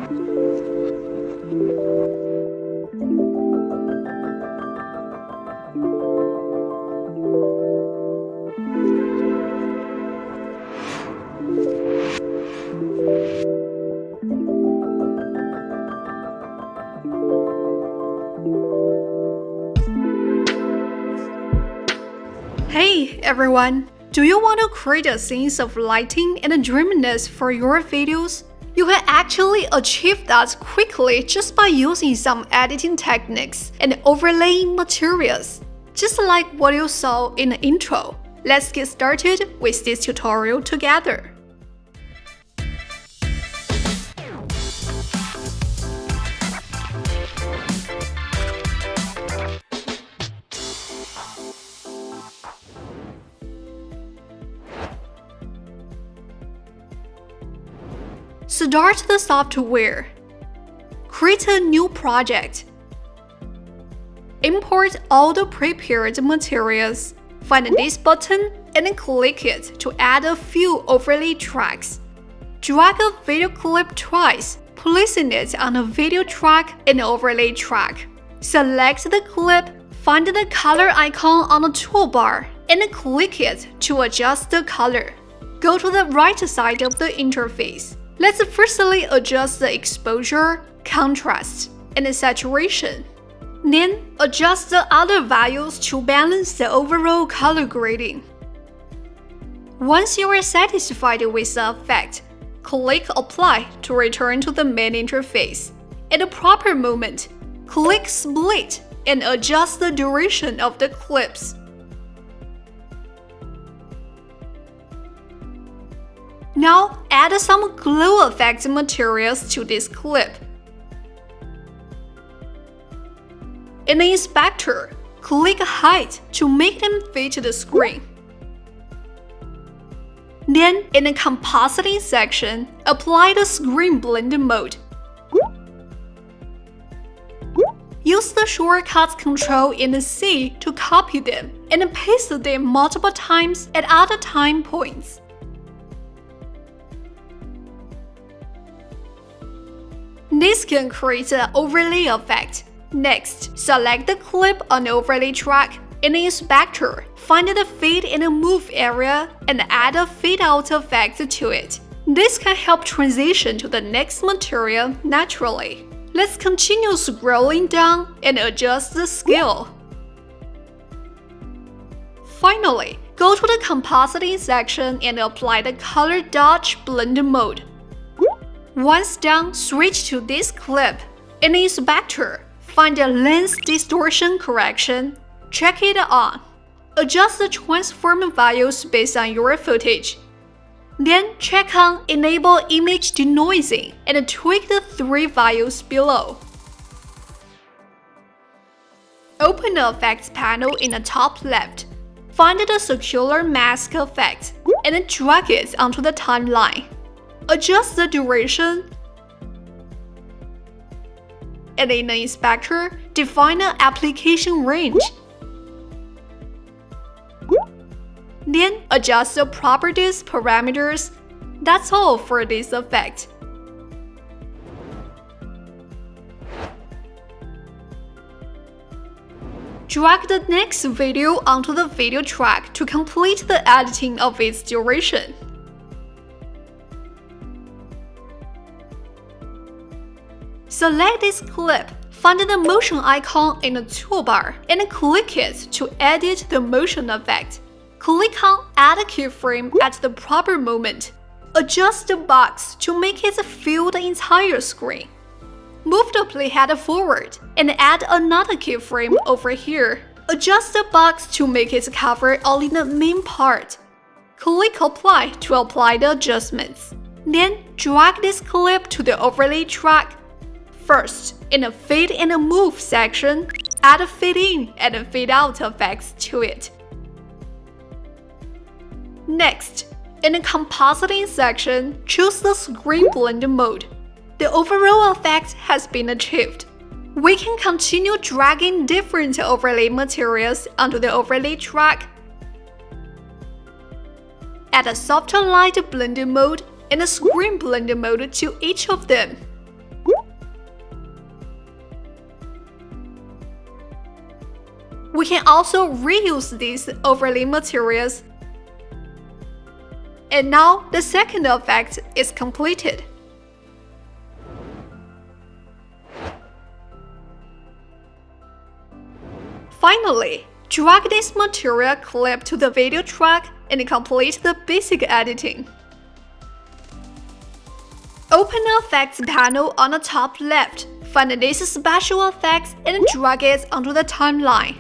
Hey everyone! Do you want to create a sense of lighting and dreaminess for your videos? You can actually achieve that quickly just by using some editing techniques and overlaying materials, just like what you saw in the intro. Let's get started with this tutorial together. Start the software. Create a new project. Import all the prepared materials. Find this button and click it to add a few overlay tracks. Drag a video clip twice, placing it on a video track and overlay track. Select the clip, find the color icon on the toolbar, and click it to adjust the color. Go to the right side of the interface. Let's firstly adjust the exposure, contrast, and saturation. Then adjust the other values to balance the overall color grading. Once you are satisfied with the effect, click Apply to return to the main interface. At the proper moment, click Split and adjust the duration of the clips. Now, add some glow effect materials to this clip. In the inspector, click Height to make them fit the screen. Then, in the compositing section, apply the screen blend mode. Use the shortcut Ctrl and C to copy them and paste them multiple times at other time points. This can create an overlay effect. Next, select the clip on the overlay track. In the inspector, find the fade and move area and add a fade out effect to it. This can help transition to the next material naturally. Let's continue scrolling down and adjust the scale. Finally, go to the compositing section and apply the color dodge blend mode. Once done, switch to this clip. In the inspector, find the lens distortion correction. Check it on. Adjust the transform values based on your footage. Then check on Enable Image Denoising and tweak the 3 values below. Open the Effects panel in the top left. Find the Circular Mask effect and drag it onto the timeline. Adjust the duration, and in the inspector, define an application range. Then adjust the properties parameters. That's all for this effect. Drag the next video onto the video track to complete the editing of its duration. Select this clip, find the motion icon in the toolbar, and click it to edit the motion effect. Click on Add a keyframe at the proper moment. Adjust the box to make it fill the entire screen. Move the playhead forward and add another keyframe over here. Adjust the box to make it cover only the main part. Click Apply to apply the adjustments. Then drag this clip to the overlay track. First, in the Fade and Move section, add a Fade In and Fade Out effects to it. Next, in the Compositing section, choose the Screen Blend mode. The overall effect has been achieved. We can continue dragging different overlay materials onto the overlay track. Add a Softer Light Blend mode and a Screen Blend mode to each of them. We can also reuse these overlay materials. And now the second effect is completed. Finally, drag this material clip to the video track and complete the basic editing. Open the Effects panel on the top left, find this special effects and drag it onto the timeline.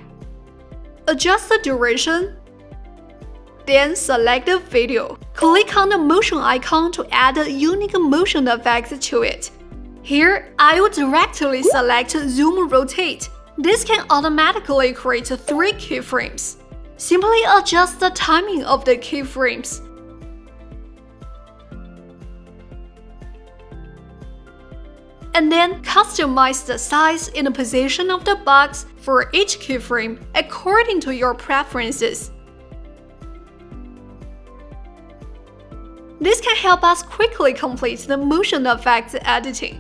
Adjust the duration, then select the video. Click on the motion icon to add a unique motion effect to it. Here, I will directly select Zoom Rotate. This can automatically create 3 keyframes. Simply adjust the timing of the keyframes. And then customize the size and the position of the box for each keyframe according to your preferences. This can help us quickly complete the motion effects editing.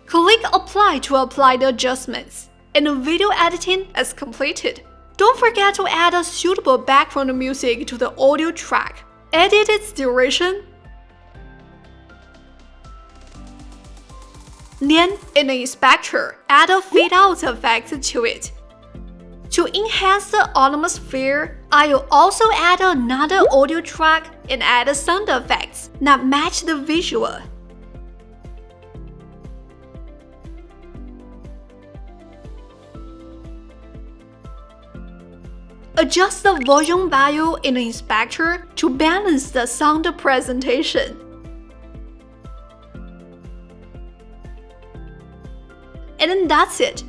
Click Apply to apply the adjustments, and the video editing is completed. Don't forget to add a suitable background music to the audio track. Edit its duration. Then, in the inspector, add a fade-out effect to it. To enhance the atmosphere, I will also add another audio track and add sound effects that match the visual. Adjust the volume value in the inspector to balance the sound presentation. And then that's it.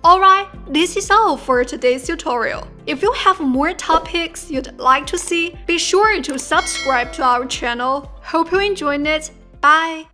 Alright, this is all for today's tutorial. If you have more topics you'd like to see, be sure to subscribe to our channel. Hope you enjoyed it. Bye!